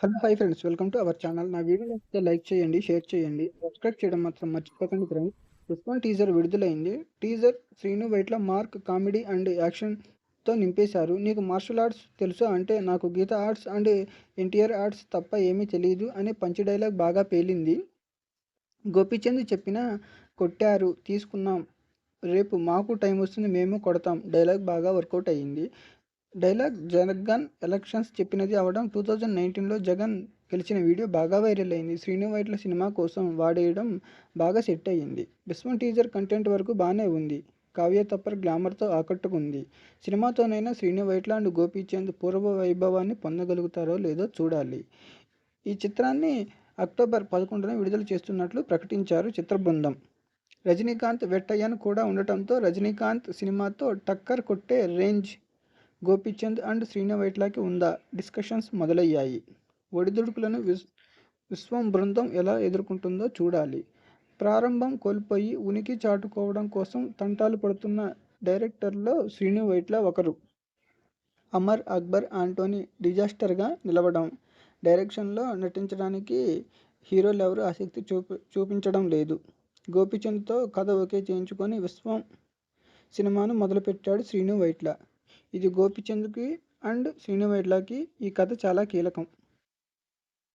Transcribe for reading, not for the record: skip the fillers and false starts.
Hello! Hi friends. Welcome to our channel. నా video నచ్చితే like చేయండి, షేర్ చేయండి, సబ్స్క్రైబ్ చేయడం మాత్రం మర్చిపోకండి ఫ్రెండ్స్. 'పుష్ప' టీజర్ విడుదలైంది. Teaser Srinu Vaitla mark comedy and యాక్షన్‌తో నింపేశారు. నీకు మార్షల్ ఆర్ట్స్ తెలుసా అంటే నాకు Geetha arts and NTR arts తప్ప ఏమీ తెలీదు అనే పంచ్ డైలాగ్ బాగా పేలింది. గోపీచంద్ చెప్పిన కొట్టారు తీసుకున్నాం రేపు మాకు టైం వస్తుంది మేము కొడతాం డైలాగ్ బాగా వర్కౌట్ అయ్యింది. డైలాగ్ జగన్ ఎలక్షన్స్ చెప్పినది అవడం 2019లో జగన్ గెలిచిన వీడియో బాగా వైరల్ అయింది. శ్రీను వైట్ల సినిమా కోసం వాడేయడం బాగా సెట్ అయ్యింది. విశ్వం టీజర్ కంటెంట్ వరకు బాగానే ఉంది. కావ్య తప్పర్ గ్లామర్తో ఆకట్టుకుంది. సినిమాతోనైనా శ్రీను వైట్ల అండ్ గోపీచంద్ పూర్వ వైభవాన్ని పొందగలుగుతారో లేదో చూడాలి. ఈ చిత్రాన్ని అక్టోబర్ 11న విడుదల చేస్తున్నట్లు ప్రకటించారు చిత్ర బృందం. రజనీకాంత్ వెట్టయ్యన్ కూడా ఉండటంతో రజనీకాంత్ సినిమాతో టక్కర్ కొట్టే రేంజ్ గోపీచంద్ అండ్ శ్రీను వైట్లకి ఉందా? డిస్కషన్స్ మొదలయ్యాయి. ఒడిదుడుకులను విశ్వం బృందం ఎలా ఎదుర్కొంటుందో చూడాలి. ప్రారంభం కోల్పోయి ఉనికి చాటుకోవడం కోసం తంటాలు పడుతున్న డైరెక్టర్లలో శ్రీను వైట్ల ఒకరు. అమర్ అక్బర్ ఆంటోనీ డిజాస్టర్గా నిలవడం. డైరెక్షన్లో నటించడానికి హీరోలెవరూ ఆసక్తి చూపించడం లేదు. గోపీచంద్తో కథ ఓకే చేయించుకొని విశ్వం సినిమాను మొదలుపెట్టాడు శ్రీను వైట్ల. ఇది గోపీచంద్కి అండ్ శ్రీను వైట్లకి ఈ కథ చాలా కీలకం.